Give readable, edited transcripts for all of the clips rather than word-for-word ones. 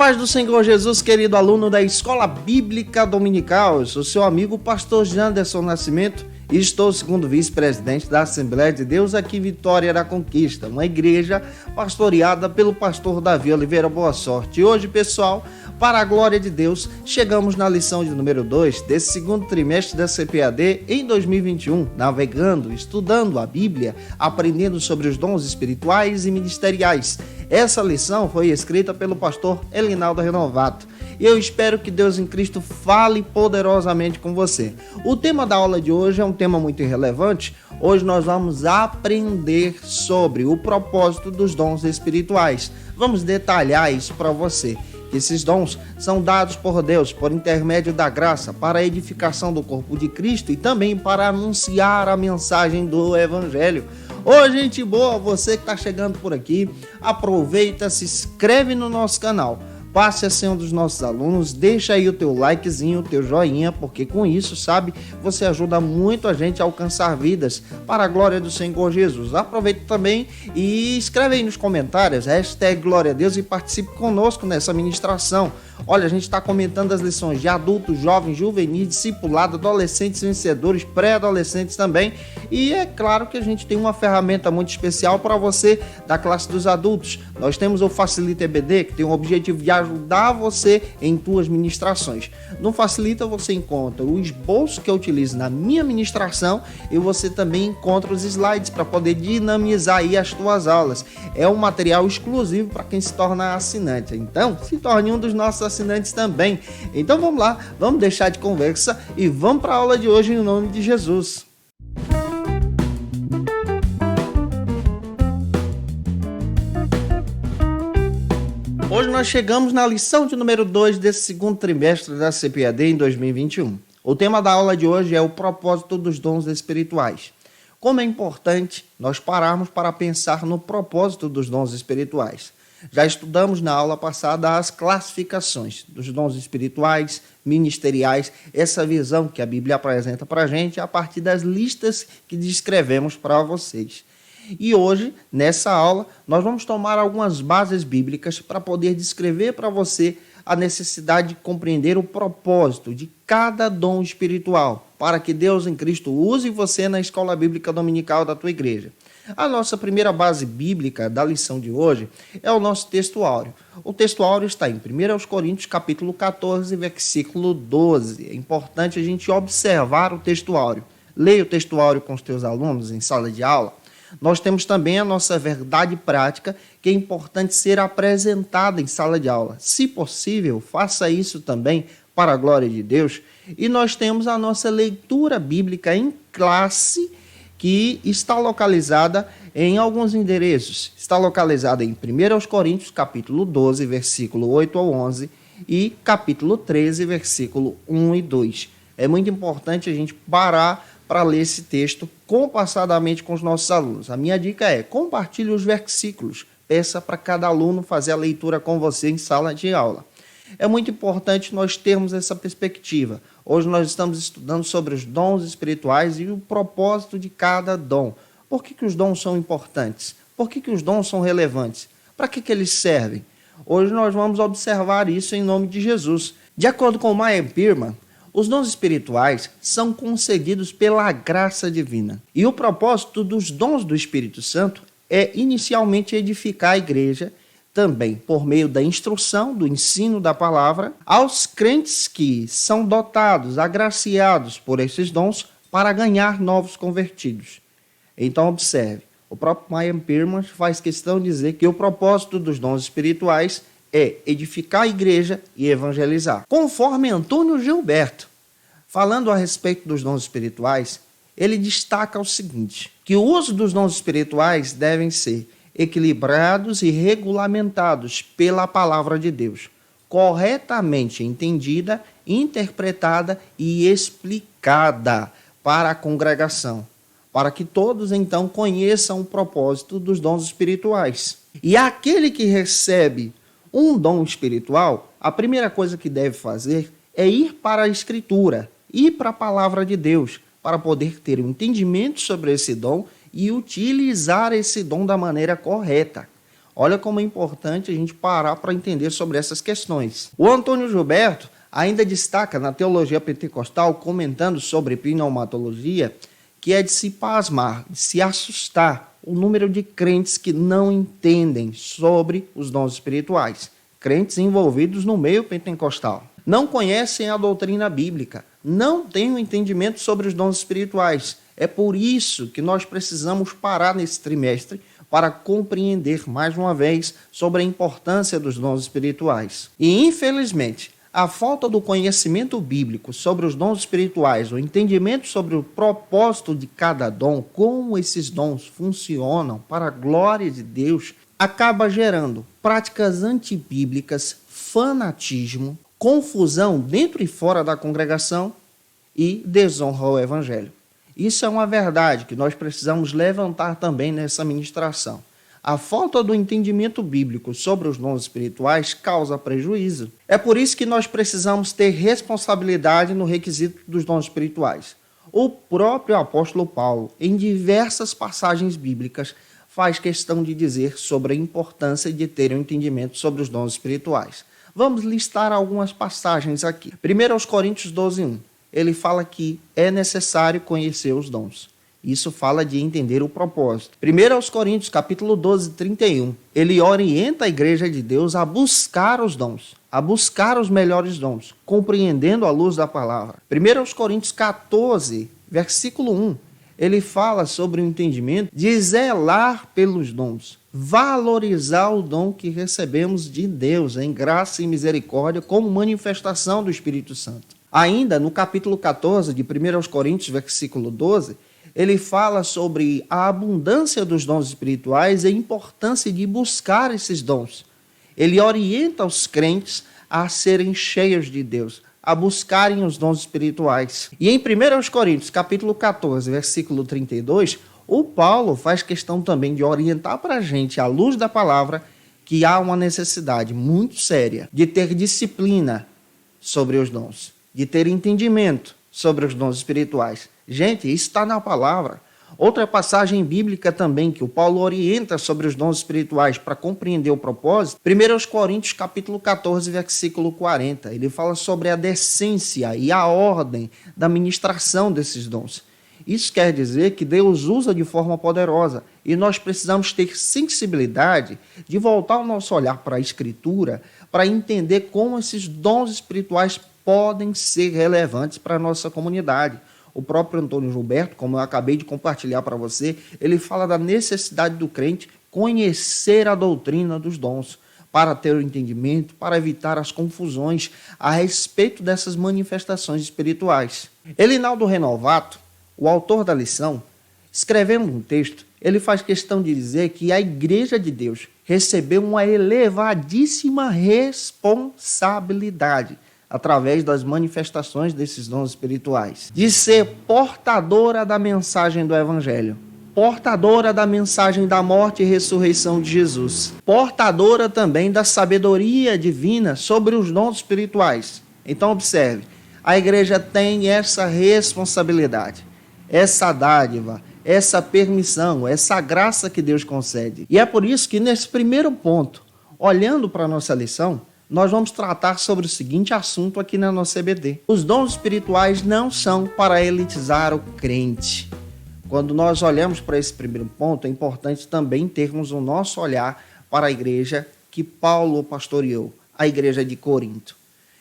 paz do Senhor Jesus, querido aluno da Escola Bíblica Dominical. Eu sou seu amigo, pastor Janderson Nascimento, e estou segundo vice-presidente da Assembleia de Deus aqui em Vitória da Conquista, uma igreja pastoreada pelo pastor Davi Oliveira Boa Sorte. E hoje, pessoal, para a glória de Deus, chegamos na lição de número 2 desse segundo trimestre da CPAD em 2021, navegando, estudando a Bíblia, aprendendo sobre os dons espirituais e ministeriais. Essa lição foi escrita pelo pastor Elinaldo Renovato. E eu espero que Deus em Cristo fale poderosamente com você. O tema da aula de hoje é um tema muito relevante. Hoje nós vamos aprender sobre o propósito dos dons espirituais. Vamos detalhar isso para você. Esses dons são dados por Deus por intermédio da graça para a edificação do corpo de Cristo e também para anunciar a mensagem do Evangelho. Ô, gente boa, você que está chegando por aqui, aproveita, se inscreve no nosso canal. Passe a ser um dos nossos alunos, deixa aí o teu likezinho, o teu joinha, porque com isso, sabe, você ajuda muito a gente a alcançar vidas para a glória do Senhor Jesus. Aproveita também e escreve aí nos comentários, #Glória a Deus, e participe conosco nessa ministração. Olha, a gente está comentando as lições de adultos, jovens, juvenis, discipulado, adolescentes, vencedores, pré-adolescentes também. E é claro que a gente tem uma ferramenta muito especial para você da classe dos adultos. Nós temos o Facilita EBD, que tem o objetivo de ajudar você em tuas ministrações. No Facilita você encontra o esboço que eu utilizo na minha ministração e você também encontra os slides para poder dinamizar aí as tuas aulas. É um material exclusivo para quem se torna assinante. Então, se torne um dos nossos assinantes também. Então vamos lá, vamos deixar de conversa e vamos para a aula de hoje em nome de Jesus. Hoje nós chegamos na lição de número 2 desse segundo trimestre da CPAD em 2021. O tema da aula de hoje é o propósito dos dons espirituais. Como é importante nós pararmos para pensar no propósito dos dons espirituais. Já estudamos na aula passada as classificações dos dons espirituais, ministeriais, essa visão que a Bíblia apresenta para a gente a partir das listas que descrevemos para vocês. E hoje, nessa aula, nós vamos tomar algumas bases bíblicas para poder descrever para você a necessidade de compreender o propósito de cada dom espiritual, para que Deus em Cristo use você na escola bíblica dominical da tua igreja. A nossa primeira base bíblica da lição de hoje é o nosso texto áureo. O texto áureo está em 1 Coríntios, capítulo 14, versículo 12. É importante a gente observar o texto áureo. Leia o texto áureo com os teus alunos em sala de aula. Nós temos também a nossa verdade prática, que é importante ser apresentada em sala de aula. Se possível, faça isso também para a glória de Deus. E nós temos a nossa leitura bíblica em classe, que está localizada em alguns endereços. Está localizada em 1 Coríntios, capítulo 12, versículo 8 ao 11, e capítulo 13, versículo 1 e 2. É muito importante a gente parar para ler esse texto compassadamente com os nossos alunos. A minha dica é: compartilhe os versículos, peça para cada aluno fazer a leitura com você em sala de aula. É muito importante nós termos essa perspectiva. Hoje nós estamos estudando sobre os dons espirituais e o propósito de cada dom. Por que os dons são importantes? Por que os dons são relevantes? Para que eles servem? Hoje nós vamos observar isso em nome de Jesus. De acordo com Meyer Pearman, os dons espirituais são concedidos pela graça divina. E o propósito dos dons do Espírito Santo é inicialmente edificar a igreja, também por meio da instrução, do ensino da palavra, aos crentes que são dotados, agraciados por esses dons para ganhar novos convertidos. Então observe, o próprio Meyer Pearman faz questão de dizer que o propósito dos dons espirituais é edificar a igreja e evangelizar. Conforme Antônio Gilberto, falando a respeito dos dons espirituais, ele destaca o seguinte, que o uso dos dons espirituais devem ser equilibrados e regulamentados pela palavra de Deus, corretamente entendida, interpretada e explicada para a congregação, para que todos então conheçam o propósito dos dons espirituais. E aquele que recebe um dom espiritual, a primeira coisa que deve fazer é ir para a Escritura, ir para a palavra de Deus, para poder ter um entendimento sobre esse dom e utilizar esse dom da maneira correta. Olha como é importante a gente parar para entender sobre essas questões. O Antônio Gilberto ainda destaca na teologia pentecostal, comentando sobre pneumatologia, que é de se pasmar, de se assustar o número de crentes que não entendem sobre os dons espirituais. Crentes envolvidos no meio pentecostal. Não conhecem a doutrina bíblica, não têm um entendimento sobre os dons espirituais. É por isso que nós precisamos parar nesse trimestre para compreender mais uma vez sobre a importância dos dons espirituais. E, infelizmente, a falta do conhecimento bíblico sobre os dons espirituais, o entendimento sobre o propósito de cada dom, como esses dons funcionam para a glória de Deus, acaba gerando práticas antibíblicas, fanatismo, confusão dentro e fora da congregação e desonra ao evangelho. Isso é uma verdade que nós precisamos levantar também nessa ministração. A falta do entendimento bíblico sobre os dons espirituais causa prejuízo. É por isso que nós precisamos ter responsabilidade no requisito dos dons espirituais. O próprio apóstolo Paulo, em diversas passagens bíblicas, faz questão de dizer sobre a importância de ter um entendimento sobre os dons espirituais. Vamos listar algumas passagens aqui. 1 Coríntios 12:1. Ele fala que é necessário conhecer os dons. Isso fala de entender o propósito. 1 Coríntios, capítulo 12, 31. Ele orienta a igreja de Deus a buscar os dons, a buscar os melhores dons, compreendendo a luz da palavra. 1 Coríntios 14, versículo 1. Ele fala sobre o entendimento de zelar pelos dons, valorizar o dom que recebemos de Deus em graça e misericórdia como manifestação do Espírito Santo. Ainda no capítulo 14 de 1 Coríntios, versículo 12, ele fala sobre a abundância dos dons espirituais e a importância de buscar esses dons. Ele orienta os crentes a serem cheios de Deus, a buscarem os dons espirituais. E em 1 Coríntios, capítulo 14, versículo 32, o Paulo faz questão também de orientar para a gente, à luz da palavra, que há uma necessidade muito séria de ter disciplina sobre os dons, de ter entendimento sobre os dons espirituais. Gente, isso está na palavra. Outra passagem bíblica também que o Paulo orienta sobre os dons espirituais para compreender o propósito, 1 Coríntios capítulo 14, versículo 40. Ele fala sobre a decência e a ordem da ministração desses dons. Isso quer dizer que Deus usa de forma poderosa e nós precisamos ter sensibilidade de voltar o nosso olhar para a Escritura para entender como esses dons espirituais podem ser relevantes para a nossa comunidade. O próprio Antônio Gilberto, como eu acabei de compartilhar para você, ele fala da necessidade do crente conhecer a doutrina dos dons, para ter o entendimento, para evitar as confusões a respeito dessas manifestações espirituais. Elinaldo Renovato, o autor da lição, escrevendo um texto, ele faz questão de dizer que a Igreja de Deus recebeu uma elevadíssima responsabilidade através das manifestações desses dons espirituais, de ser portadora da mensagem do Evangelho, portadora da mensagem da morte e ressurreição de Jesus, portadora também da sabedoria divina sobre os dons espirituais. Então observe, a igreja tem essa responsabilidade, essa dádiva, essa permissão, essa graça que Deus concede. E é por isso que nesse primeiro ponto, olhando para a nossa lição, nós vamos tratar sobre o seguinte assunto aqui na nossa EBD. Os dons espirituais não são para elitizar o crente. Quando nós olhamos para esse primeiro ponto, é importante também termos o nosso olhar para a igreja que Paulo pastoreou, a igreja de Corinto.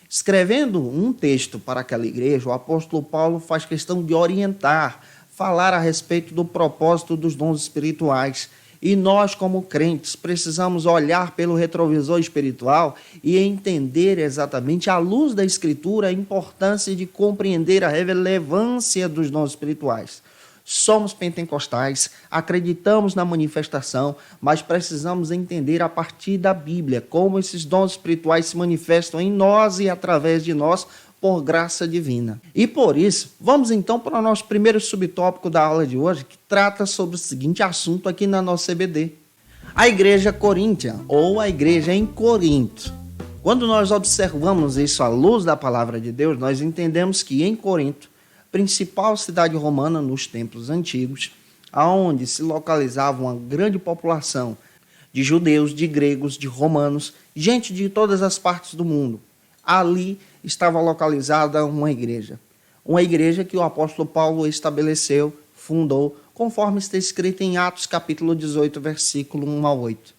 Escrevendo um texto para aquela igreja, o apóstolo Paulo faz questão de orientar, falar a respeito do propósito dos dons espirituais. E nós, como crentes, precisamos olhar pelo retrovisor espiritual e entender exatamente, à luz da Escritura, a importância de compreender a relevância dos dons espirituais. Somos pentecostais, acreditamos na manifestação, mas precisamos entender a partir da Bíblia como esses dons espirituais se manifestam em nós e através de nós por graça divina. E por isso, vamos então para o nosso primeiro subtópico da aula de hoje, que trata sobre o seguinte assunto aqui na nossa EBD. A igreja coríntia, ou a igreja em Corinto. Quando nós observamos isso à luz da palavra de Deus, nós entendemos que em Corinto, principal cidade romana nos tempos antigos, onde se localizava uma grande população de judeus, de gregos, de romanos, gente de todas as partes do mundo. Ali estava localizada uma igreja que o apóstolo Paulo estabeleceu, fundou, conforme está escrito em Atos capítulo 18, versículo 1 a 8.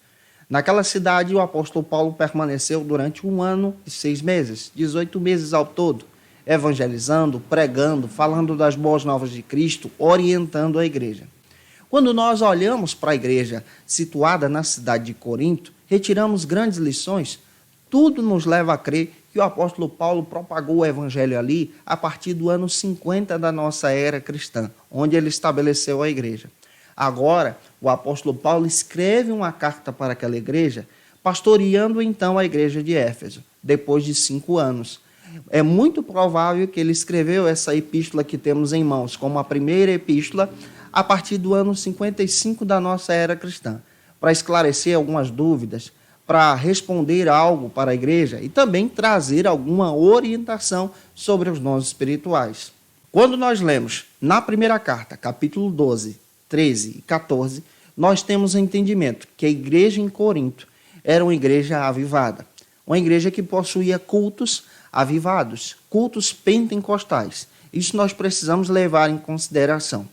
Naquela cidade, o apóstolo Paulo permaneceu durante 1 ano e 6 meses, 18 meses ao todo, evangelizando, pregando, falando das boas novas de Cristo, orientando a igreja. Quando nós olhamos para a igreja situada na cidade de Corinto, retiramos grandes lições. Tudo nos leva a crer que o apóstolo Paulo propagou o evangelho ali a partir do ano 50 da nossa era cristã, onde ele estabeleceu a igreja. Agora, o apóstolo Paulo escreve uma carta para aquela igreja, pastoreando então a igreja de Éfeso, depois de 5 anos. É muito provável que ele escreveu essa epístola que temos em mãos, como a primeira epístola, a partir do ano 55 da nossa era cristã, para esclarecer algumas dúvidas, para responder algo para a igreja e também trazer alguma orientação sobre os dons espirituais. Quando nós lemos na primeira carta, capítulo 12, 13 e 14, nós temos o entendimento que a igreja em Corinto era uma igreja avivada, uma igreja que possuía cultos avivados, cultos pentecostais. Isso nós precisamos levar em consideração.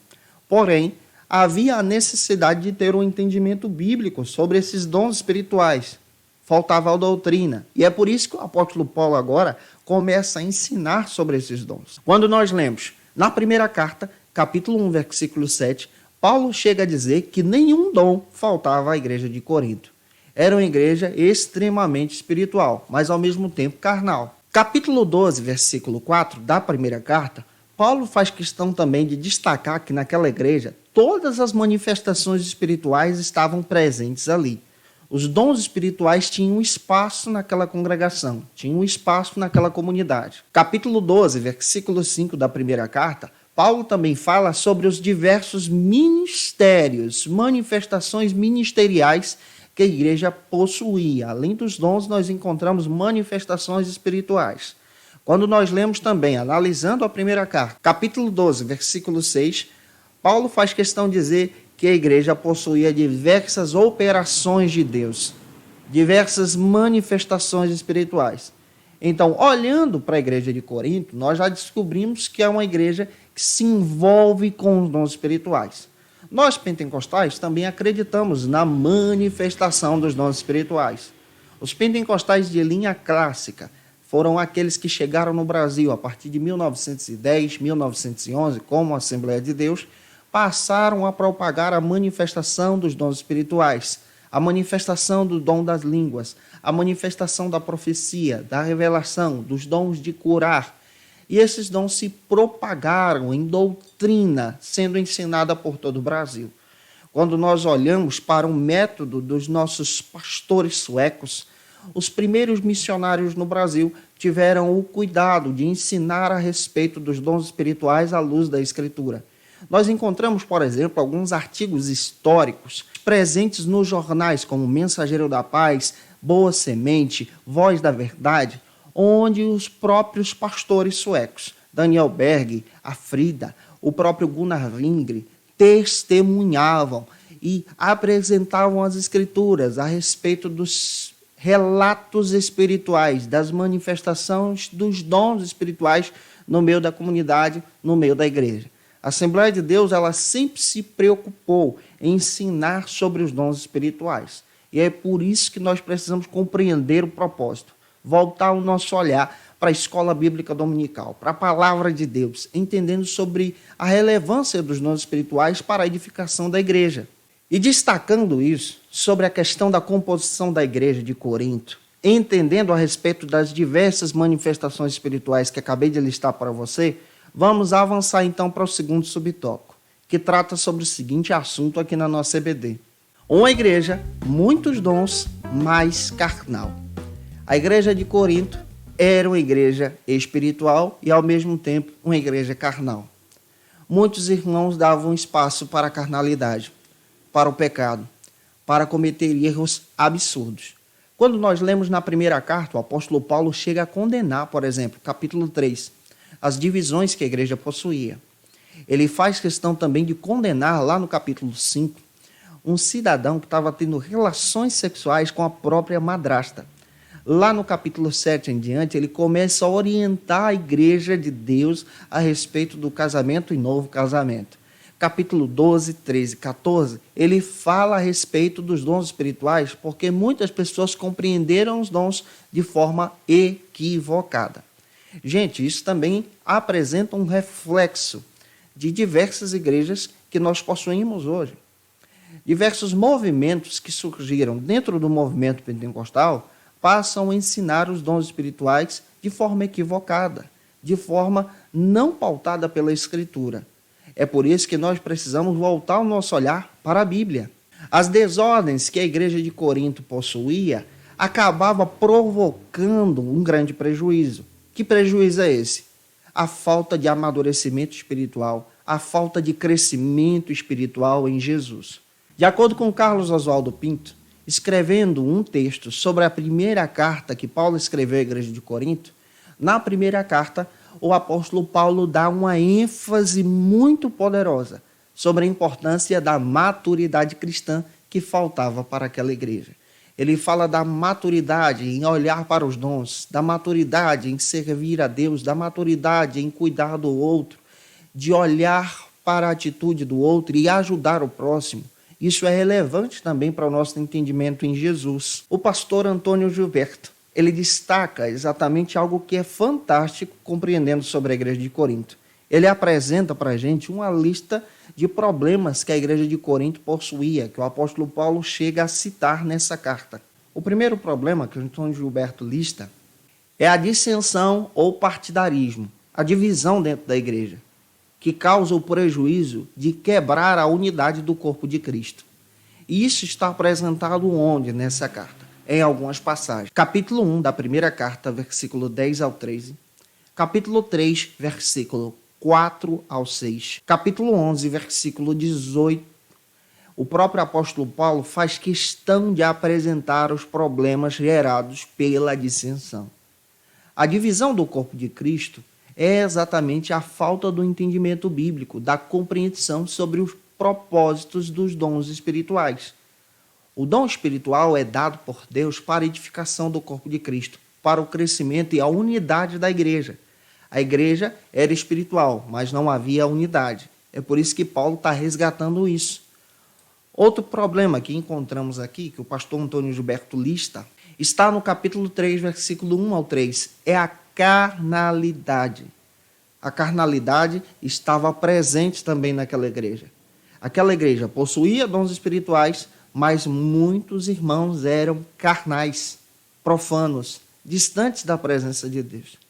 Porém, havia a necessidade de ter um entendimento bíblico sobre esses dons espirituais. Faltava a doutrina. E é por isso que o apóstolo Paulo agora começa a ensinar sobre esses dons. Quando nós lemos na primeira carta, capítulo 1, versículo 7, Paulo chega a dizer que nenhum dom faltava à igreja de Corinto. Era uma igreja extremamente espiritual, mas ao mesmo tempo carnal. Capítulo 12, versículo 4 da primeira carta, Paulo faz questão também de destacar que naquela igreja todas as manifestações espirituais estavam presentes ali. Os dons espirituais tinham espaço naquela congregação, tinham espaço naquela comunidade. Capítulo 12, versículo 5 da primeira carta, Paulo também fala sobre os diversos ministérios, manifestações ministeriais que a igreja possuía. Além dos dons, nós encontramos manifestações espirituais. Quando nós lemos também, analisando a primeira carta, capítulo 12, versículo 6, Paulo faz questão de dizer que a igreja possuía diversas operações de Deus, diversas manifestações espirituais. Então, olhando para a igreja de Corinto, nós já descobrimos que é uma igreja que se envolve com os dons espirituais. Nós, pentecostais, também acreditamos na manifestação dos dons espirituais. Os pentecostais de linha clássica foram aqueles que chegaram no Brasil a partir de 1910, 1911, como Assembleia de Deus, passaram a propagar a manifestação dos dons espirituais, a manifestação do dom das línguas, a manifestação da profecia, da revelação, dos dons de curar. E esses dons se propagaram em doutrina, sendo ensinada por todo o Brasil. Quando nós olhamos para o método dos nossos pastores suecos, os primeiros missionários no Brasil tiveram o cuidado de ensinar a respeito dos dons espirituais à luz da Escritura. Nós encontramos, por exemplo, alguns artigos históricos presentes nos jornais, como Mensageiro da Paz, Boa Semente, Voz da Verdade, onde os próprios pastores suecos, Daniel Berg, a Frida, o próprio Gunnar Wingre, testemunhavam e apresentavam as Escrituras a respeito dos relatos espirituais, das manifestações dos dons espirituais no meio da comunidade, no meio da igreja. A Assembleia de Deus, ela sempre se preocupou em ensinar sobre os dons espirituais. E é por isso que nós precisamos compreender o propósito, voltar o nosso olhar para a escola bíblica dominical, para a palavra de Deus, entendendo sobre a relevância dos dons espirituais para a edificação da igreja. E destacando isso, sobre a questão da composição da igreja de Corinto, entendendo a respeito das diversas manifestações espirituais que acabei de listar para você, vamos avançar então para o segundo subtópico, que trata sobre o seguinte assunto aqui na nossa EBD. Uma igreja, muitos dons, mas carnal. A igreja de Corinto era uma igreja espiritual e, ao mesmo tempo, uma igreja carnal. Muitos irmãos davam espaço para a carnalidade, para o pecado, para cometer erros absurdos. Quando nós lemos na primeira carta, o apóstolo Paulo chega a condenar, por exemplo, capítulo 3, as divisões que a igreja possuía. Ele faz questão também de condenar, lá no capítulo 5, um cidadão que estava tendo relações sexuais com a própria madrasta. Lá no capítulo 7 em diante, ele começa a orientar a igreja de Deus a respeito do casamento e novo casamento. Capítulo 12, 13, 14, ele fala a respeito dos dons espirituais, porque muitas pessoas compreenderam os dons de forma equivocada. Gente, isso também apresenta um reflexo de diversas igrejas que nós possuímos hoje. Diversos movimentos que surgiram dentro do movimento pentecostal passam a ensinar os dons espirituais de forma equivocada, de forma não pautada pela Escritura. É por isso que nós precisamos voltar o nosso olhar para a Bíblia. As desordens que a igreja de Corinto possuía acabava provocando um grande prejuízo. Que prejuízo é esse? A falta de amadurecimento espiritual, a falta de crescimento espiritual em Jesus. De acordo com Carlos Oswaldo Pinto, escrevendo um texto sobre a primeira carta que Paulo escreveu à igreja de Corinto, na primeira carta, o apóstolo Paulo dá uma ênfase muito poderosa sobre a importância da maturidade cristã que faltava para aquela igreja. Ele fala da maturidade em olhar para os dons, da maturidade em servir a Deus, da maturidade em cuidar do outro, de olhar para a atitude do outro e ajudar o próximo. Isso é relevante também para o nosso entendimento em Jesus. O pastor Antônio Gilberto, ele destaca exatamente algo que é fantástico compreendendo sobre a igreja de Corinto. Ele apresenta para a gente uma lista de problemas que a igreja de Corinto possuía, que o apóstolo Paulo chega a citar nessa carta. O primeiro problema que o Antônio Gilberto lista é a dissensão ou partidarismo, a divisão dentro da igreja, que causa o prejuízo de quebrar a unidade do corpo de Cristo. E isso está apresentado onde nessa carta? Em algumas passagens. Capítulo 1 da primeira carta, versículo 10 ao 13. Capítulo 3, versículo 4 ao 6. Capítulo 11, versículo 18. O próprio apóstolo Paulo faz questão de apresentar os problemas gerados pela dissensão. A divisão do corpo de Cristo é exatamente a falta do entendimento bíblico, da compreensão sobre os propósitos dos dons espirituais. O dom espiritual é dado por Deus para a edificação do corpo de Cristo, para o crescimento e a unidade da igreja. A igreja era espiritual, mas não havia unidade. É por isso que Paulo está resgatando isso. Outro problema que encontramos aqui, que o pastor Antônio Gilberto lista, está no capítulo 3, versículo 1 ao 3. É a carnalidade. A carnalidade estava presente também naquela igreja. Aquela igreja possuía dons espirituais, mas muitos irmãos eram carnais, profanos, distantes da presença de Deus.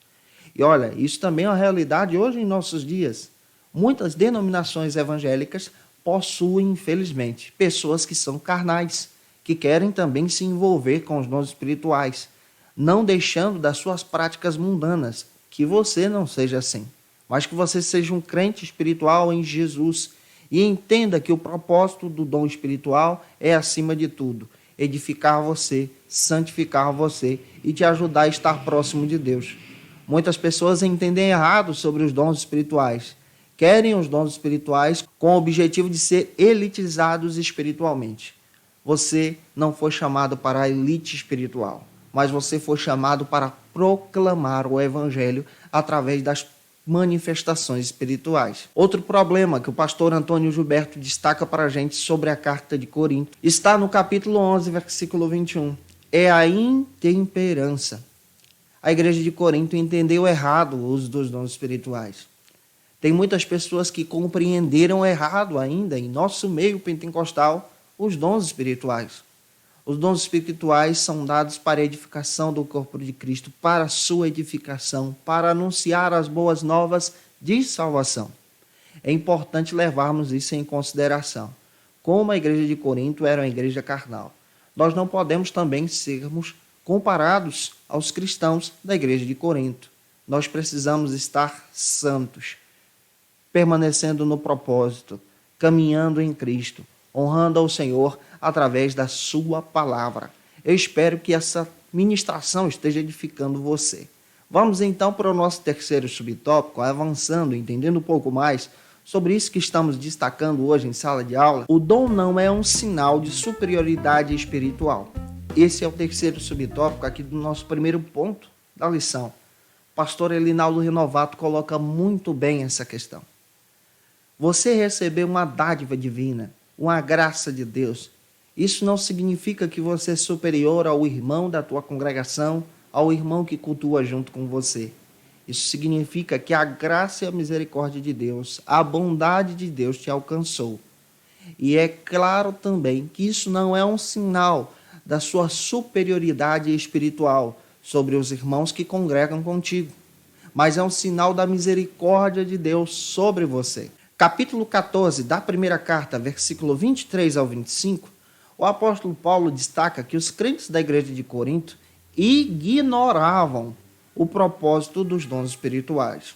E olha, isso também é uma realidade hoje em nossos dias. Muitas denominações evangélicas possuem, infelizmente, pessoas que são carnais, que querem também se envolver com os dons espirituais, não deixando das suas práticas mundanas. Que você não seja assim, mas que você seja um crente espiritual em Jesus e entenda que o propósito do dom espiritual é, acima de tudo, edificar você, santificar você e te ajudar a estar próximo de Deus. Muitas pessoas entendem errado sobre os dons espirituais. Querem os dons espirituais com o objetivo de ser elitizados espiritualmente. Você não foi chamado para a elite espiritual, mas você foi chamado para proclamar o evangelho através das manifestações espirituais. Outro problema que o pastor Antônio Gilberto destaca para a gente sobre a carta de Corinto está no capítulo 11, versículo 21. É a intemperança. A igreja de Corinto entendeu errado o uso dos dons espirituais. Tem muitas pessoas que compreenderam errado ainda em nosso meio pentecostal os dons espirituais. Os dons espirituais são dados para a edificação do corpo de Cristo, para a sua edificação, para anunciar as boas novas de salvação. É importante levarmos isso em consideração. Como a igreja de Corinto era uma igreja carnal, nós não podemos também sermos comparados aos cristãos da igreja de Corinto. Nós precisamos estar santos, permanecendo no propósito, caminhando em Cristo, honrando ao Senhor através da sua palavra. Eu espero que essa ministração esteja edificando você. Vamos então para o nosso terceiro subtópico, avançando, entendendo um pouco mais Sobre isso que estamos destacando hoje em sala de aula, o dom não é um sinal de superioridade espiritual. Esse é o terceiro subtópico aqui do nosso primeiro ponto da lição. O pastor Elinaldo Renovato coloca muito bem essa questão. Você recebeu uma dádiva divina, uma graça de Deus. Isso não significa que você é superior ao irmão da tua congregação, ao irmão que cultua junto com você. Isso significa que a graça e a misericórdia de Deus, a bondade de Deus te alcançou. E é claro também que isso não é um sinal da sua superioridade espiritual sobre os irmãos que congregam contigo, mas é um sinal da misericórdia de Deus sobre você. Capítulo 14 da primeira carta, versículo 23 ao 25, o apóstolo Paulo destaca que os crentes da igreja de Corinto ignoravam o propósito dos dons espirituais.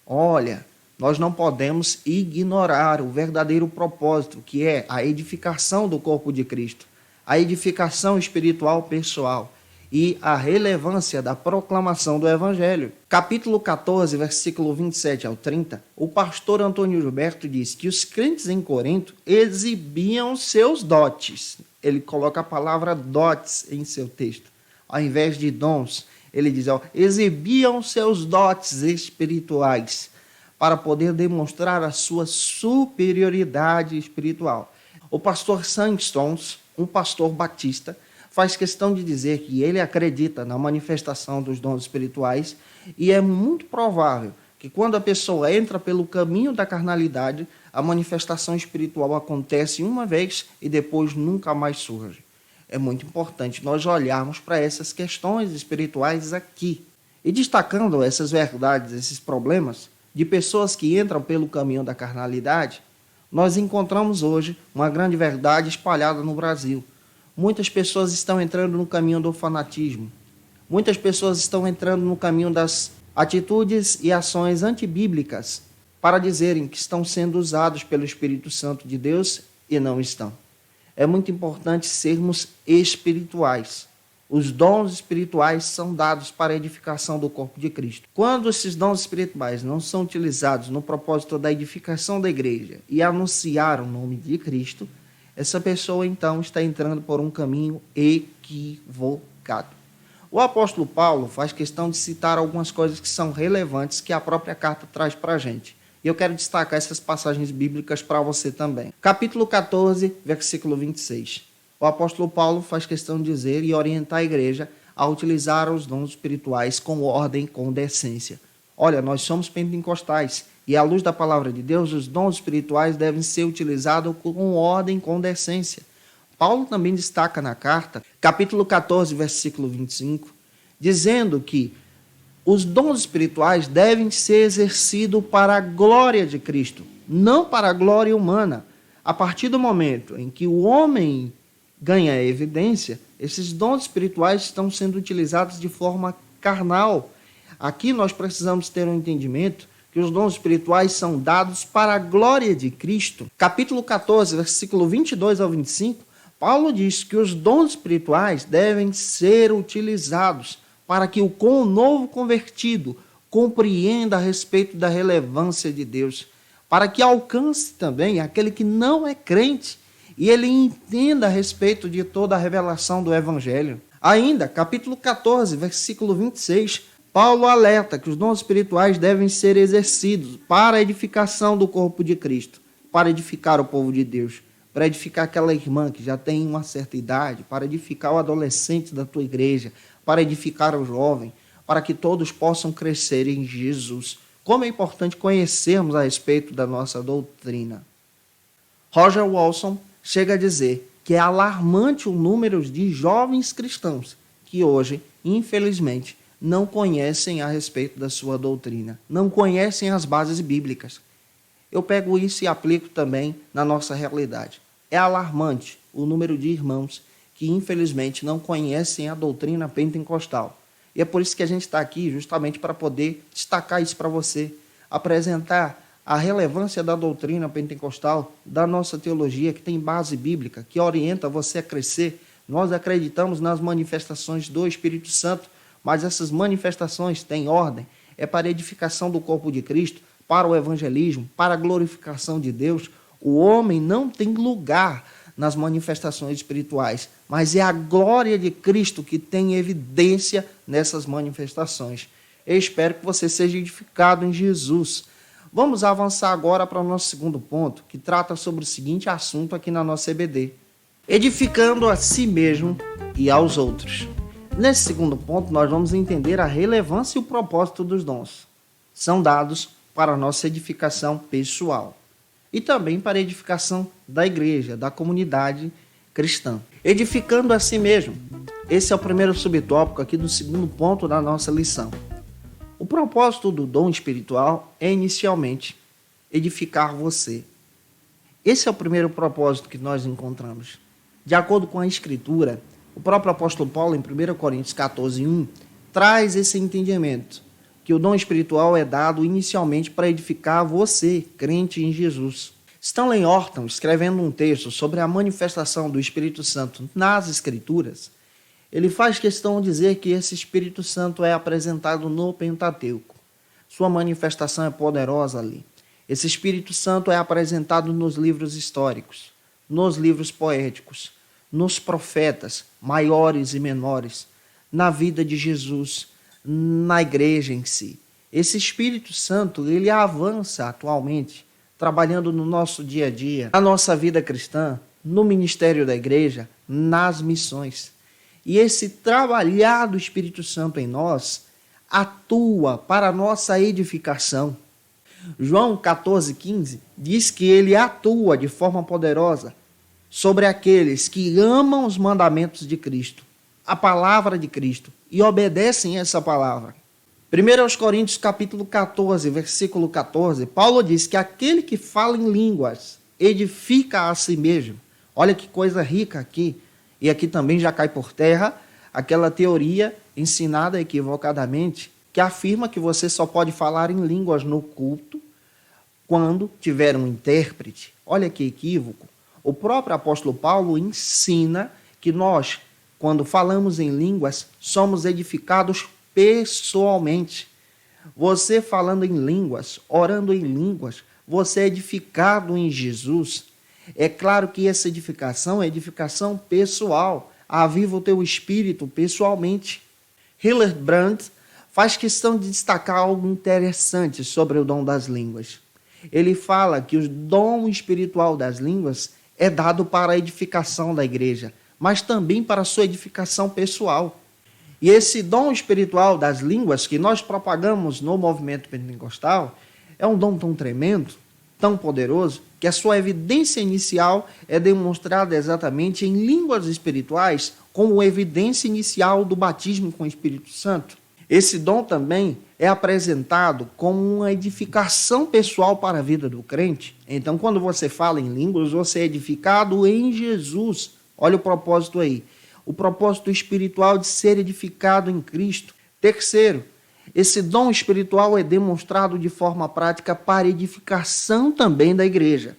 Olha, nós não podemos ignorar o verdadeiro propósito, que é a edificação do corpo de Cristo, a edificação espiritual pessoal e a relevância da proclamação do Evangelho. Capítulo 14, versículo 27 ao 30, o pastor Antônio Gilberto diz que os crentes em Corinto exibiam seus dotes. Ele coloca a palavra dotes em seu texto, ao invés de dons. Ele diz, exibiam seus dotes espirituais para poder demonstrar a sua superioridade espiritual. O pastor Sandstones, um pastor batista, faz questão de dizer que ele acredita na manifestação dos dons espirituais e é muito provável que quando a pessoa entra pelo caminho da carnalidade, a manifestação espiritual acontece uma vez e depois nunca mais surge. É muito importante nós olharmos para essas questões espirituais aqui. E destacando essas verdades, esses problemas de pessoas que entram pelo caminho da carnalidade, nós encontramos hoje uma grande verdade espalhada no Brasil. Muitas pessoas estão entrando no caminho do fanatismo. Muitas pessoas estão entrando no caminho das atitudes e ações antibíblicas para dizerem que estão sendo usados pelo Espírito Santo de Deus e não estão. É muito importante sermos espirituais. Os dons espirituais são dados para a edificação do corpo de Cristo. Quando esses dons espirituais não são utilizados no propósito da edificação da igreja e anunciar o nome de Cristo, essa pessoa então está entrando por um caminho equivocado. O apóstolo Paulo faz questão de citar algumas coisas que são relevantes que a própria carta traz para a gente. E eu quero destacar essas passagens bíblicas para você também. Capítulo 14, versículo 26. O apóstolo Paulo faz questão de dizer e orientar a igreja a utilizar os dons espirituais com ordem, com decência. Olha, nós somos pentecostais e à luz da palavra de Deus, os dons espirituais devem ser utilizados com ordem, com decência. Paulo também destaca na carta, capítulo 14, versículo 25, dizendo que os dons espirituais devem ser exercidos para a glória de Cristo, não para a glória humana. A partir do momento em que o homem ganha evidência, esses dons espirituais estão sendo utilizados de forma carnal. Aqui nós precisamos ter um entendimento que os dons espirituais são dados para a glória de Cristo. Capítulo 14, versículo 22 ao 25, Paulo diz que os dons espirituais devem ser utilizados para que o novo convertido compreenda a respeito da relevância de Deus, para que alcance também aquele que não é crente e ele entenda a respeito de toda a revelação do Evangelho. Ainda, capítulo 14, versículo 26, Paulo alerta que os dons espirituais devem ser exercidos para a edificação do corpo de Cristo, para edificar o povo de Deus, para edificar aquela irmã que já tem uma certa idade, para edificar o adolescente da tua igreja, para edificar o jovem, para que todos possam crescer em Jesus. Como é importante conhecermos a respeito da nossa doutrina. Roger Wilson chega a dizer que é alarmante o número de jovens cristãos que hoje, infelizmente, não conhecem a respeito da sua doutrina, não conhecem as bases bíblicas. Eu pego isso e aplico também na nossa realidade. É alarmante o número de irmãos que, infelizmente, não conhecem a doutrina pentecostal. E é por isso que a gente está aqui, justamente para poder destacar isso para você, apresentar a relevância da doutrina pentecostal, da nossa teologia, que tem base bíblica, que orienta você a crescer. Nós acreditamos nas manifestações do Espírito Santo, mas essas manifestações têm ordem, é para a edificação do corpo de Cristo, para o evangelismo, para a glorificação de Deus, o homem não tem lugar nas manifestações espirituais, mas é a glória de Cristo que tem evidência nessas manifestações. Eu espero que você seja edificado em Jesus. Vamos avançar agora para o nosso segundo ponto, que trata sobre o seguinte assunto aqui na nossa EBD: edificando a si mesmo e aos outros. Nesse segundo ponto, nós vamos entender a relevância e o propósito dos dons. São dados para a nossa edificação pessoal e também para a edificação da igreja, da comunidade cristã. Edificando a si mesmo. Esse é o primeiro subtópico aqui do segundo ponto da nossa lição. O propósito do dom espiritual é, inicialmente, edificar você. Esse é o primeiro propósito que nós encontramos. De acordo com a Escritura, o próprio apóstolo Paulo, em 1 Coríntios 14:1, traz esse entendimento, que o dom espiritual é dado inicialmente para edificar você, crente em Jesus. Stanley Horton, escrevendo um texto sobre a manifestação do Espírito Santo nas Escrituras, ele faz questão de dizer que esse Espírito Santo é apresentado no Pentateuco. Sua manifestação é poderosa ali. Esse Espírito Santo é apresentado nos livros históricos, nos livros poéticos, nos profetas, maiores e menores, na vida de Jesus, na igreja em si. Esse Espírito Santo, ele avança atualmente, trabalhando no nosso dia a dia, na nossa vida cristã, no ministério da igreja, nas missões. E esse trabalhar do Espírito Santo em nós atua para a nossa edificação. João 14,15 diz que ele atua de forma poderosa sobre aqueles que amam os mandamentos de Cristo, a palavra de Cristo, e obedecem essa palavra. 1 Coríntios capítulo 14, versículo 14, Paulo diz que aquele que fala em línguas edifica a si mesmo. Olha que coisa rica aqui. E aqui também já cai por terra aquela teoria ensinada equivocadamente, que afirma que você só pode falar em línguas no culto quando tiver um intérprete. Olha que equívoco. O próprio apóstolo Paulo ensina que nós, quando falamos em línguas, somos edificados pessoalmente. Você falando em línguas, orando em línguas, você é edificado em Jesus. É claro que essa edificação é edificação pessoal. Aviva o teu espírito pessoalmente. Hilary Brandt faz questão de destacar algo interessante sobre o dom das línguas. Ele fala que o dom espiritual das línguas é dado para a edificação da igreja, mas também para a sua edificação pessoal. E esse dom espiritual das línguas que nós propagamos no movimento pentecostal é um dom tão tremendo, tão poderoso, que a sua evidência inicial é demonstrada exatamente em línguas espirituais como evidência inicial do batismo com o Espírito Santo. Esse dom também é apresentado como uma edificação pessoal para a vida do crente. Então, quando você fala em línguas, você é edificado em Jesus. Olha o propósito aí. O propósito espiritual de ser edificado em Cristo. Terceiro, esse dom espiritual é demonstrado de forma prática para edificação também da igreja.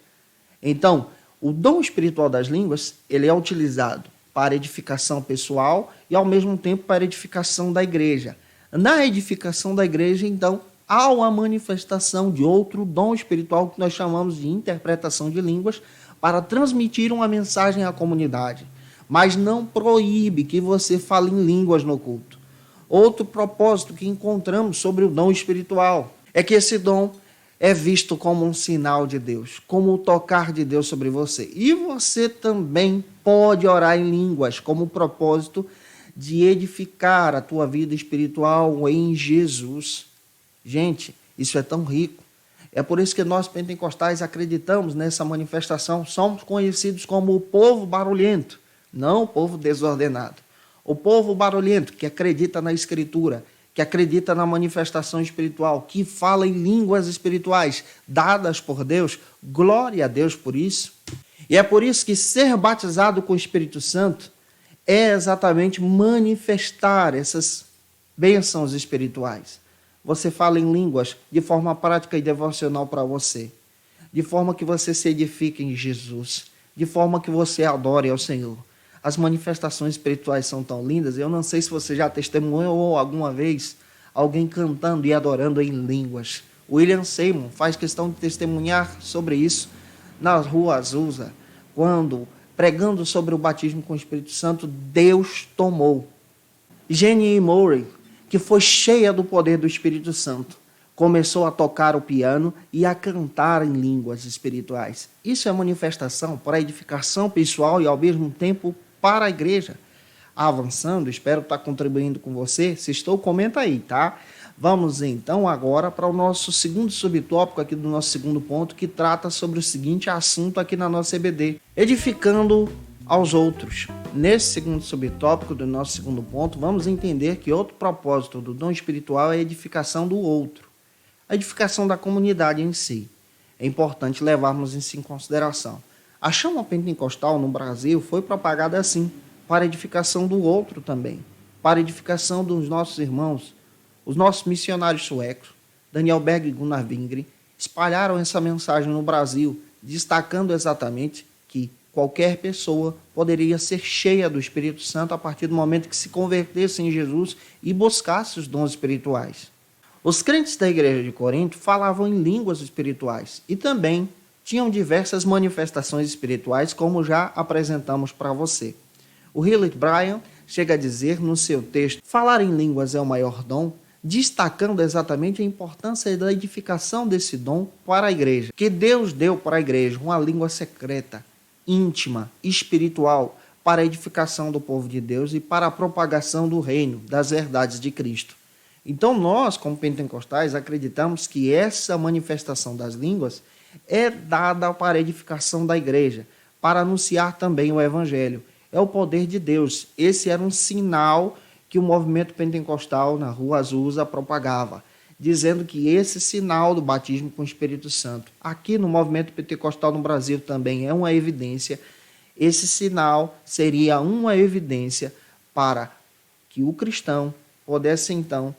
Então, o dom espiritual das línguas, ele é utilizado para edificação pessoal e, ao mesmo tempo, para edificação da igreja. Na edificação da igreja, então, há uma manifestação de outro dom espiritual que nós chamamos de interpretação de línguas para transmitir uma mensagem à comunidade. Mas não proíbe que você fale em línguas no culto. Outro propósito que encontramos sobre o dom espiritual é que esse dom é visto como um sinal de Deus, como o tocar de Deus sobre você. E você também pode orar em línguas como propósito de edificar a tua vida espiritual em Jesus. Gente, isso é tão rico. É por isso que nós pentecostais acreditamos nessa manifestação. Somos conhecidos como o povo barulhento, não o povo desordenado. O povo barulhento que acredita na Escritura, que acredita na manifestação espiritual, que fala em línguas espirituais dadas por Deus. Glória a Deus por isso. E é por isso que ser batizado com o Espírito Santo é exatamente manifestar essas bênçãos espirituais. Você fala em línguas de forma prática e devocional para você, de forma que você se edifique em Jesus, de forma que você adore ao Senhor. As manifestações espirituais são tão lindas. Eu não sei se você já testemunhou alguma vez alguém cantando e adorando em línguas. William Seymour faz questão de testemunhar sobre isso na Rua Azusa, quando, pregando sobre o batismo com o Espírito Santo, Deus tomou. Jenny E. Murray, que foi cheia do poder do Espírito Santo, começou a tocar o piano e a cantar em línguas espirituais. Isso é manifestação para a edificação pessoal e, ao mesmo tempo, para a igreja. Avançando, espero estar contribuindo com você. Se estou, comenta aí, tá? Vamos então agora para o nosso segundo subtópico aqui do nosso segundo ponto, que trata sobre o seguinte assunto aqui na nossa EBD: edificando aos outros. Nesse segundo subtópico do nosso segundo ponto, vamos entender que outro propósito do dom espiritual é a edificação do outro, a edificação da comunidade em si. É importante levarmos isso em consideração. A chama pentecostal no Brasil foi propagada assim, para a edificação do outro também, para a edificação dos nossos irmãos. Os nossos missionários suecos, Daniel Berg e Gunnar Wingren, espalharam essa mensagem no Brasil, destacando exatamente que qualquer pessoa poderia ser cheia do Espírito Santo a partir do momento que se convertesse em Jesus e buscasse os dons espirituais. Os crentes da igreja de Corinto falavam em línguas espirituais e também tinham diversas manifestações espirituais, como já apresentamos para você. O Hilary Bryan chega a dizer no seu texto: falar em línguas é o maior dom, destacando exatamente a importância da edificação desse dom para a igreja, que Deus deu para a igreja uma língua secreta, íntima, espiritual, para a edificação do povo de Deus e para a propagação do reino, das verdades de Cristo. Então nós, como pentecostais, acreditamos que essa manifestação das línguas é dada para a edificação da igreja, para anunciar também o evangelho. É o poder de Deus. Esse era um sinal que o movimento pentecostal na Rua Azusa propagava, dizendo que esse sinal do batismo com o Espírito Santo, aqui no movimento pentecostal no Brasil também é uma evidência. Esse sinal seria uma evidência para que o cristão pudesse então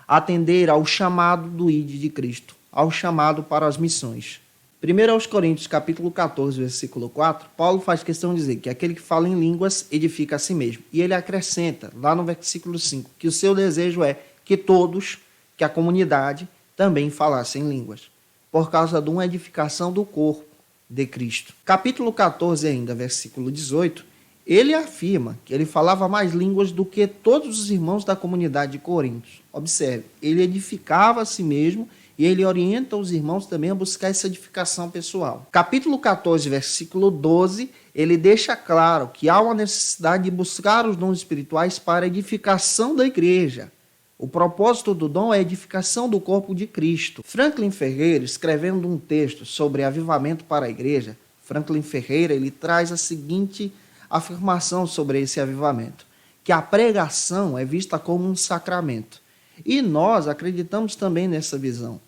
atender ao chamado do ID de Cristo, ao chamado para as missões. 1 Coríntios capítulo 14, versículo 4, Paulo faz questão de dizer que aquele que fala em línguas edifica a si mesmo. E ele acrescenta, lá no versículo 5, que o seu desejo é que todos, que a comunidade, também falassem línguas, por causa de uma edificação do corpo de Cristo. Capítulo 14 ainda, versículo 18, ele afirma que ele falava mais línguas do que todos os irmãos da comunidade de Corinto. Observe, ele edificava a si mesmo e ele orienta os irmãos também a buscar essa edificação pessoal. Capítulo 14, versículo 12, ele deixa claro que há uma necessidade de buscar os dons espirituais para a edificação da igreja. O propósito do dom é a edificação do corpo de Cristo. Franklin Ferreira, escrevendo um texto sobre avivamento para a igreja, Franklin Ferreira, ele traz a seguinte afirmação sobre esse avivamento: que a pregação é vista como um sacramento. E nós acreditamos também nessa visão,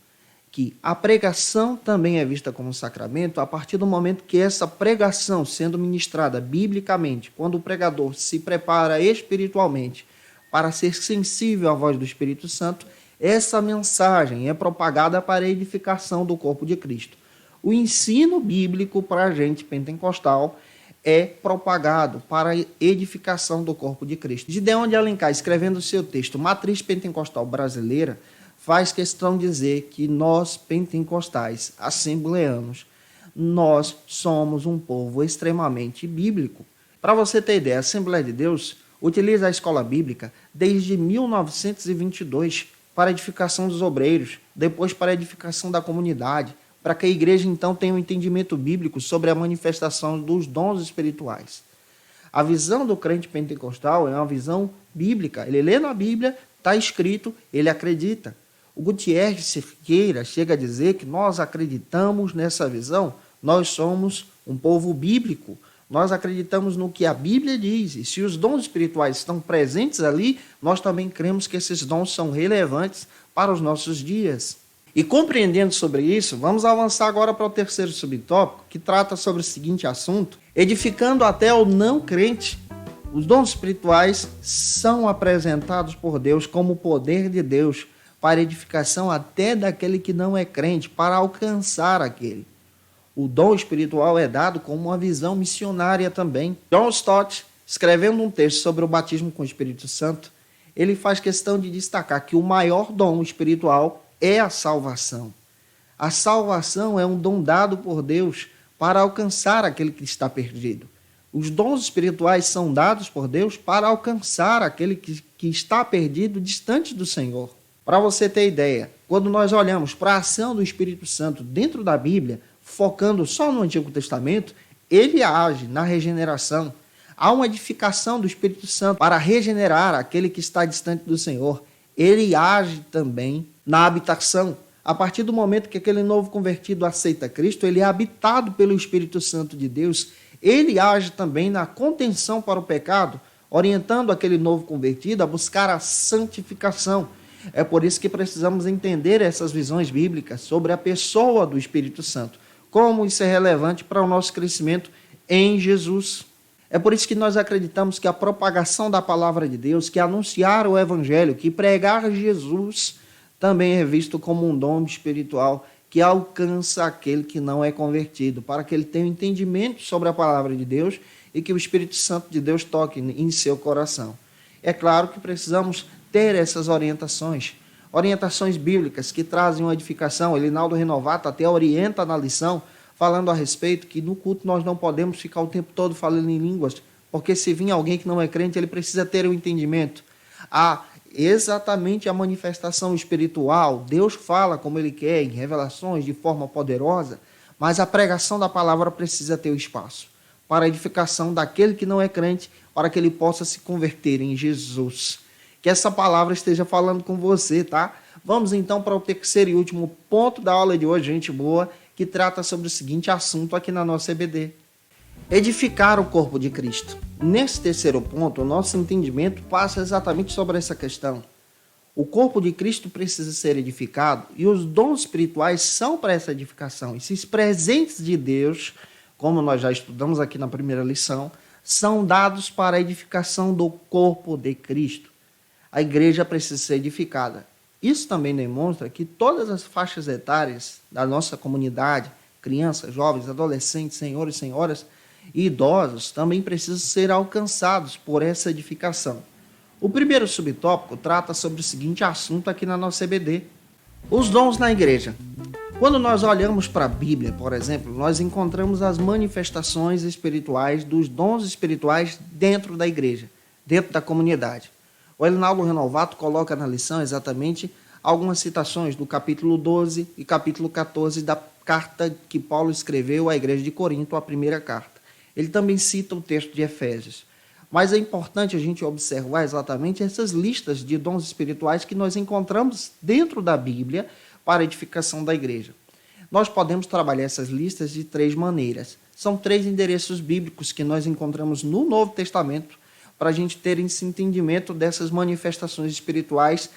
que a pregação também é vista como um sacramento a partir do momento que essa pregação, sendo ministrada biblicamente, quando o pregador se prepara espiritualmente para ser sensível à voz do Espírito Santo, essa mensagem é propagada para a edificação do corpo de Cristo. O ensino bíblico para a gente pentecostal é propagado para a edificação do corpo de Cristo. Gideon de Alencar, escrevendo o seu texto Matriz Pentecostal Brasileira, faz questão de dizer que nós, pentecostais, assembleanos, nós somos um povo extremamente bíblico. Para você ter ideia, a Assembleia de Deus utiliza a escola bíblica desde 1922 para a edificação dos obreiros, depois para a edificação da comunidade, para que a igreja então tenha um entendimento bíblico sobre a manifestação dos dons espirituais. A visão do crente pentecostal é uma visão bíblica. Ele lê na Bíblia, está escrito, ele acredita. O Gutierrez Siqueira chega a dizer que nós acreditamos nessa visão, nós somos um povo bíblico, nós acreditamos no que a Bíblia diz, e se os dons espirituais estão presentes ali, nós também cremos que esses dons são relevantes para os nossos dias. E compreendendo sobre isso, vamos avançar agora para o terceiro subtópico, que trata sobre o seguinte assunto: edificando até o não crente. Os dons espirituais são apresentados por Deus como o poder de Deus para edificação até daquele que não é crente, para alcançar aquele. O dom espiritual é dado como uma visão missionária também. John Stott, escrevendo um texto sobre o batismo com o Espírito Santo, ele faz questão de destacar que o maior dom espiritual é a salvação. A salvação é um dom dado por Deus para alcançar aquele que está perdido. Os dons espirituais são dados por Deus para alcançar aquele que está perdido distante do Senhor. Para você ter ideia, quando nós olhamos para a ação do Espírito Santo dentro da Bíblia, focando só no Antigo Testamento, ele age na regeneração. Há uma edificação do Espírito Santo para regenerar aquele que está distante do Senhor. Ele age também na habitação. A partir do momento que aquele novo convertido aceita Cristo, ele é habitado pelo Espírito Santo de Deus. Ele age também na contenção para o pecado, orientando aquele novo convertido a buscar a santificação. É por isso que precisamos entender essas visões bíblicas sobre a pessoa do Espírito Santo, como isso é relevante para o nosso crescimento em Jesus. É por isso que nós acreditamos que a propagação da palavra de Deus, que anunciar o Evangelho, que pregar Jesus, também é visto como um dom espiritual que alcança aquele que não é convertido, para que ele tenha um entendimento sobre a palavra de Deus e que o Espírito Santo de Deus toque em seu coração. É claro que precisamos ter essas orientações bíblicas que trazem uma edificação. Elinaldo Renovato até orienta na lição, falando a respeito que no culto nós não podemos ficar o tempo todo falando em línguas, porque se vir alguém que não é crente, ele precisa ter o entendimento. Exatamente a manifestação espiritual, Deus fala como Ele quer, em revelações, de forma poderosa, mas a pregação da palavra precisa ter o espaço para a edificação daquele que não é crente, para que ele possa se converter em Jesus. Que essa palavra esteja falando com você, tá? Vamos então para o terceiro e último ponto da aula de hoje, gente boa, que trata sobre o seguinte assunto aqui na nossa EBD. Edificar o corpo de Cristo. Nesse terceiro ponto, o nosso entendimento passa exatamente sobre essa questão. O corpo de Cristo precisa ser edificado e os dons espirituais são para essa edificação. Esses presentes de Deus, como nós já estudamos aqui na primeira lição, são dados para a edificação do corpo de Cristo. A igreja precisa ser edificada. Isso também demonstra que todas as faixas etárias da nossa comunidade, crianças, jovens, adolescentes, senhores e senhoras, e idosos também precisam ser alcançados por essa edificação. O primeiro subtópico trata sobre o seguinte assunto aqui na nossa EBD: os dons na igreja. Quando nós olhamos para a Bíblia, por exemplo, nós encontramos as manifestações espirituais dos dons espirituais dentro da igreja, dentro da comunidade. O Elinaldo Renovato coloca na lição exatamente algumas citações do capítulo 12 e capítulo 14 da carta que Paulo escreveu à igreja de Corinto, a primeira carta. Ele também cita o texto de Efésios. Mas é importante a gente observar exatamente essas listas de dons espirituais que nós encontramos dentro da Bíblia para a edificação da igreja. Nós podemos trabalhar essas listas de três maneiras. São três endereços bíblicos que nós encontramos no Novo Testamento para a gente ter esse entendimento dessas manifestações espirituais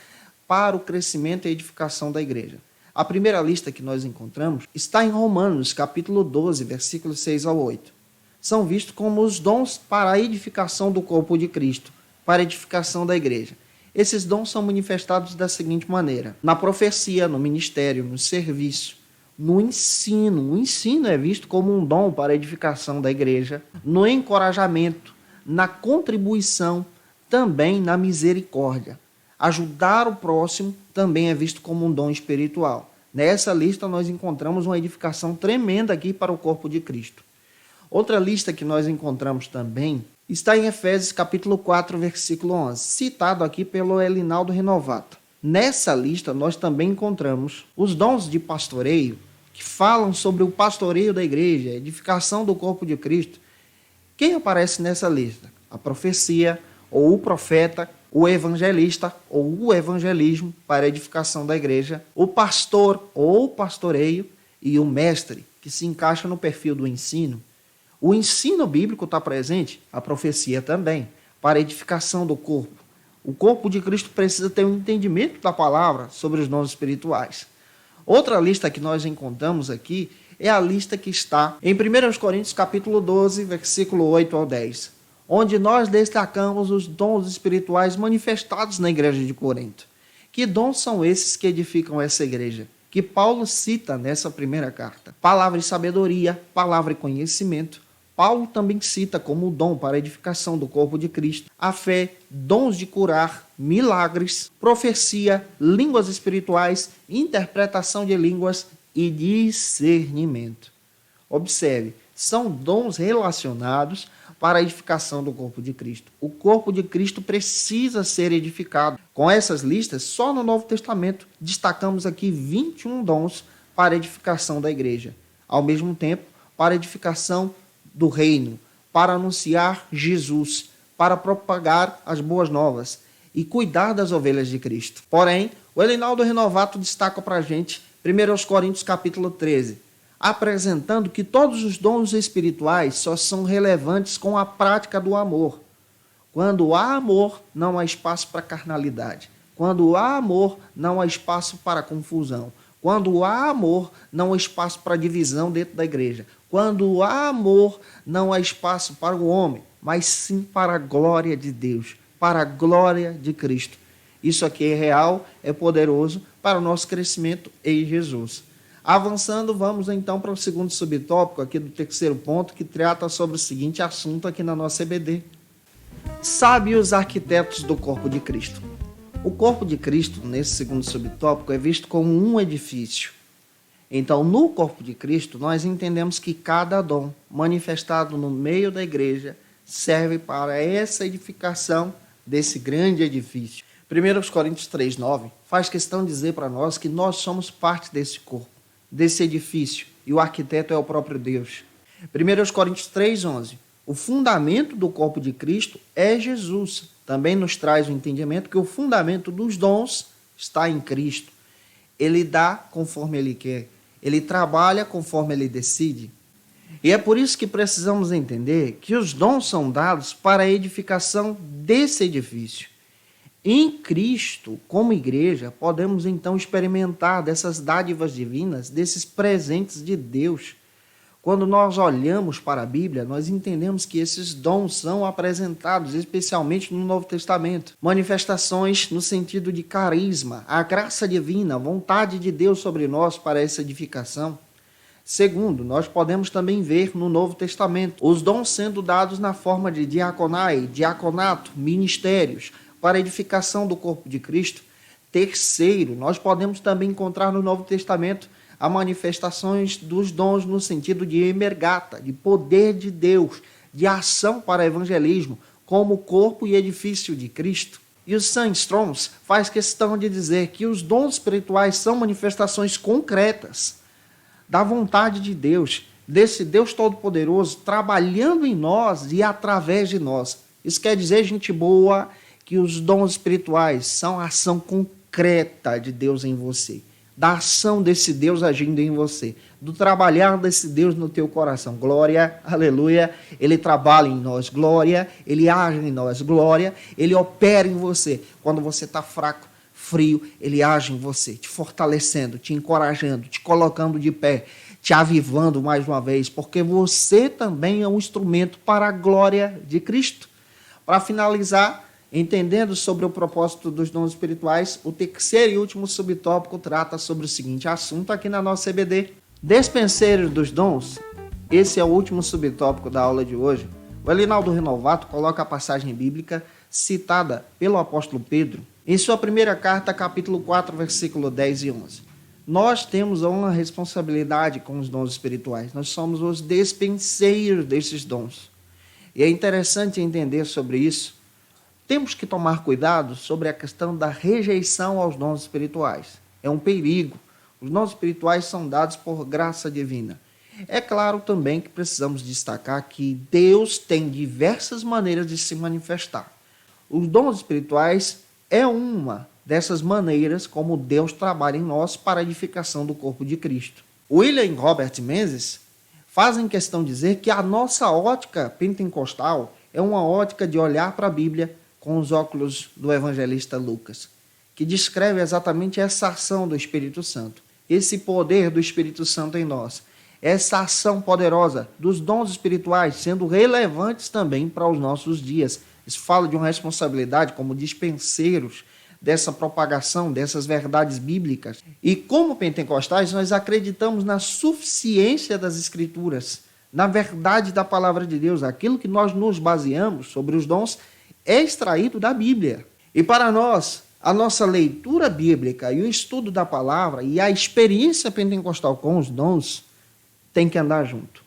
para o crescimento e edificação da igreja. A primeira lista que nós encontramos está em Romanos, capítulo 12, versículos 6 ao 8. São vistos como os dons para a edificação do corpo de Cristo, para a edificação da igreja. Esses dons são manifestados da seguinte maneira: na profecia, no ministério, no serviço, no ensino. O ensino é visto como um dom para a edificação da igreja, no encorajamento, na contribuição, também na misericórdia. Ajudar o próximo também é visto como um dom espiritual. Nessa lista nós encontramos uma edificação tremenda aqui para o corpo de Cristo. Outra lista que nós encontramos também está em Efésios capítulo 4, versículo 11, citado aqui pelo Elinaldo Renovato. Nessa lista nós também encontramos os dons de pastoreio, que falam sobre o pastoreio da igreja, a edificação do corpo de Cristo. Quem aparece nessa lista? A profecia, ou o profeta, o evangelista, ou o evangelismo para a edificação da igreja, o pastor, ou o pastoreio, e o mestre, que se encaixa no perfil do ensino. O ensino bíblico está presente, a profecia também, para a edificação do corpo. O corpo de Cristo precisa ter um entendimento da palavra sobre os dons espirituais. Outra lista que nós encontramos aqui é a lista que está em 1 Coríntios capítulo 12, versículo 8 ao 10, onde nós destacamos os dons espirituais manifestados na igreja de Corinto. Que dons são esses que edificam essa igreja? Que Paulo cita nessa primeira carta: palavra e sabedoria, palavra e conhecimento. Paulo também cita como dom para a edificação do corpo de Cristo a fé, dons de curar, milagres, profecia, línguas espirituais, interpretação de línguas e discernimento. Observe, são dons relacionados para a edificação do corpo de Cristo. O corpo de Cristo precisa ser edificado. Com essas listas, só no Novo Testamento, destacamos aqui 21 dons para a edificação da igreja. Ao mesmo tempo, para a edificação do reino, para anunciar Jesus, para propagar as boas novas e cuidar das ovelhas de Cristo. Porém, o Elinaldo Renovato destaca para a gente 1 Coríntios capítulo 13, apresentando que todos os dons espirituais só são relevantes com a prática do amor. Quando há amor, não há espaço para carnalidade. Quando há amor, não há espaço para confusão. Quando há amor, não há espaço para divisão dentro da igreja. Quando há amor, não há espaço para o homem, mas sim para a glória de Deus, para a glória de Cristo. Isso aqui é real, é poderoso para o nosso crescimento em Jesus. Avançando, vamos então para o segundo subtópico aqui do terceiro ponto, que trata sobre o seguinte assunto aqui na nossa EBD. Sábios arquitetos do corpo de Cristo. O corpo de Cristo, nesse segundo subtópico, é visto como um edifício. Então, no corpo de Cristo, nós entendemos que cada dom manifestado no meio da igreja serve para essa edificação desse grande edifício. 1 Coríntios 3,9 faz questão de dizer para nós que nós somos parte desse corpo, desse edifício, e o arquiteto é o próprio Deus. 1 Coríntios 3,11 o fundamento do corpo de Cristo é Jesus. Também nos traz o entendimento que o fundamento dos dons está em Cristo. Ele dá conforme Ele quer. Ele trabalha conforme Ele decide. E é por isso que precisamos entender que os dons são dados para a edificação desse edifício. Em Cristo, como igreja, podemos então experimentar dessas dádivas divinas, desses presentes de Deus. Quando nós olhamos para a Bíblia, nós entendemos que esses dons são apresentados, especialmente no Novo Testamento. Manifestações no sentido de carisma, a graça divina, a vontade de Deus sobre nós para essa edificação. Segundo, nós podemos também ver no Novo Testamento os dons sendo dados na forma de diaconai, diaconato, ministérios, para a edificação do corpo de Cristo. Terceiro, nós podemos também encontrar no Novo Testamento as manifestações dos dons no sentido de emergata, de poder de Deus, de ação para evangelismo, como corpo e edifício de Cristo. E o Sandström faz questão de dizer que os dons espirituais são manifestações concretas da vontade de Deus, desse Deus Todo-Poderoso trabalhando em nós e através de nós. Isso quer dizer, gente boa, que os dons espirituais são a ação concreta de Deus em você, da ação desse Deus agindo em você, do trabalhar desse Deus no teu coração. Glória, aleluia, Ele trabalha em nós. Glória, Ele age em nós. Glória, Ele opera em você. Quando você está fraco, frio, Ele age em você, te fortalecendo, te encorajando, te colocando de pé, te avivando mais uma vez, porque você também é um instrumento para a glória de Cristo. Para finalizar, entendendo sobre o propósito dos dons espirituais, o terceiro e último subtópico trata sobre o seguinte assunto aqui na nossa EBD. Despenseiros dos dons, esse é o último subtópico da aula de hoje. O Elinaldo Renovato coloca a passagem bíblica citada pelo apóstolo Pedro em sua primeira carta, capítulo 4, versículo 10 e 11. Nós temos uma responsabilidade com os dons espirituais. Nós somos os despenseiros desses dons. E é interessante entender sobre isso. Temos que tomar cuidado sobre a questão da rejeição aos dons espirituais. É um perigo. Os dons espirituais são dados por graça divina. É claro também que precisamos destacar que Deus tem diversas maneiras de se manifestar. Os dons espirituais é uma dessas maneiras como Deus trabalha em nós para a edificação do corpo de Cristo. William e Robert Menzies fazem questão de dizer que a nossa ótica pentecostal é uma ótica de olhar para a Bíblia com os óculos do evangelista Lucas, que descreve exatamente essa ação do Espírito Santo, esse poder do Espírito Santo em nós, essa ação poderosa dos dons espirituais sendo relevantes também para os nossos dias. Isso fala de uma responsabilidade como dispenseiros dessa propagação, dessas verdades bíblicas. E como pentecostais, nós acreditamos na suficiência das Escrituras, na verdade da palavra de Deus. Aquilo que nós nos baseamos sobre os dons é extraído da Bíblia. E para nós, A nossa leitura bíblica e o estudo da palavra e a experiência pentecostal com os dons tem que andar junto.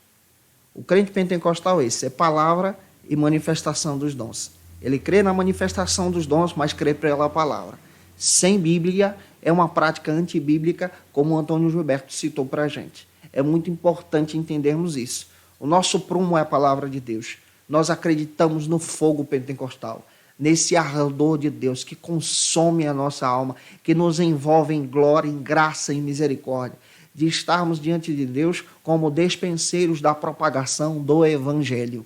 O crente pentecostal é esse, é palavra e manifestação dos dons. Ele crê na manifestação dos dons, mas crê pela palavra. Sem Bíblia é uma prática antibíblica, como o Antônio Gilberto citou para a gente. É muito importante entendermos isso. O nosso prumo é a palavra de Deus. Nós acreditamos no fogo pentecostal, nesse ardor de Deus que consome a nossa alma, que nos envolve em glória, em graça e misericórdia, de estarmos diante de Deus como despenseiros da propagação do Evangelho.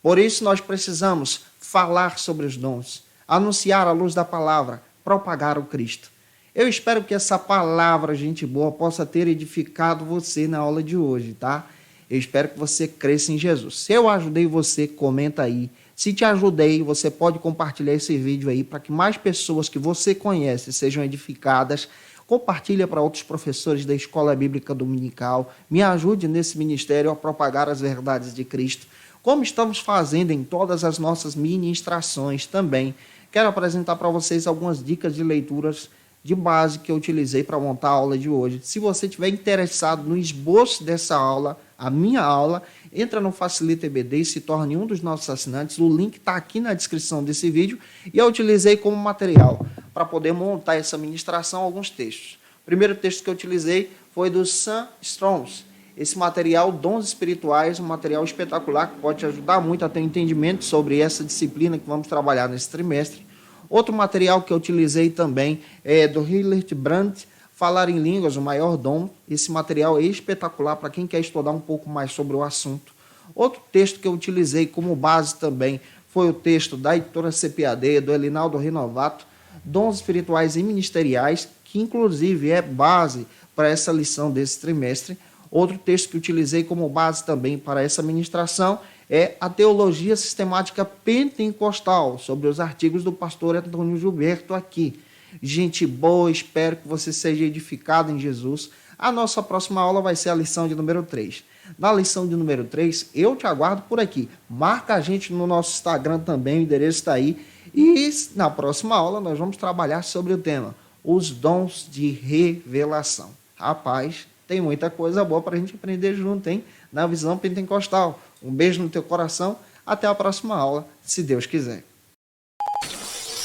Por isso nós precisamos falar sobre os dons, anunciar a luz da palavra, propagar o Cristo. Eu espero que essa palavra, gente boa, possa ter edificado você na aula de hoje, tá? Eu espero que você cresça em Jesus. Se eu ajudei você, comenta aí. Se te ajudei, você pode compartilhar esse vídeo aí para que mais pessoas que você conhece sejam edificadas. Compartilha para outros professores da Escola Bíblica Dominical. Me ajude nesse ministério a propagar as verdades de Cristo, como estamos fazendo em todas as nossas ministrações também. Quero apresentar para vocês algumas dicas de leituras de base que eu utilizei para montar a aula de hoje. Se você estiver interessado no esboço dessa aula, a minha aula, entra no Facilita EBD e se torne um dos nossos assinantes. O link está aqui na descrição desse vídeo e eu utilizei como material para poder montar essa ministração alguns textos. O primeiro texto que eu utilizei foi do Sam Strauss. Esse material, Dons Espirituais, um material espetacular que pode te ajudar muito a ter entendimento sobre essa disciplina que vamos trabalhar nesse trimestre. Outro material que eu utilizei também é do Hilbert Brandt, Falar em Línguas, o Maior Dom. Esse material é espetacular para quem quer estudar um pouco mais sobre o assunto. Outro texto que eu utilizei como base também foi o texto da editora CPAD, do Elinaldo Renovato, Dons Espirituais e Ministeriais, que inclusive é base para essa lição desse trimestre. Outro texto que utilizei como base também para essa ministração é a Teologia Sistemática Pentecostal, sobre os artigos do pastor Antônio Gilberto aqui. Gente boa, espero que você seja edificado em Jesus. A nossa próxima aula vai ser a lição de número 3. Na lição de número 3, eu te aguardo por aqui. Marca a gente no nosso Instagram também, o endereço está aí. E na próxima aula nós vamos trabalhar sobre o tema, os dons de revelação. Rapaz, tem muita coisa boa para a gente aprender junto, hein? Na visão pentecostal. Um beijo no teu coração. Até a próxima aula, se Deus quiser.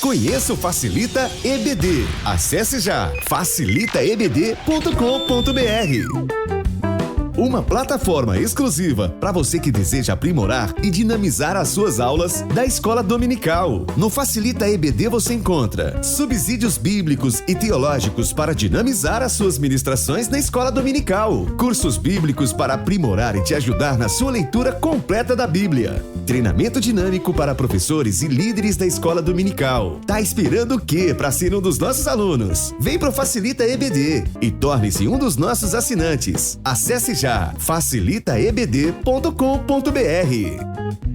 Conheça o Facilita EBD. Acesse já facilitaebd.com.br. Uma plataforma exclusiva para você que deseja aprimorar e dinamizar as suas aulas da Escola Dominical. No Facilita EBD você encontra subsídios bíblicos e teológicos para dinamizar as suas ministrações na Escola Dominical. Cursos bíblicos para aprimorar e te ajudar na sua leitura completa da Bíblia. Treinamento dinâmico para professores e líderes da Escola Dominical. Tá esperando o quê para ser um dos nossos alunos? Vem pro Facilita EBD e torne-se um dos nossos assinantes. Acesse já facilitaebd.com.br.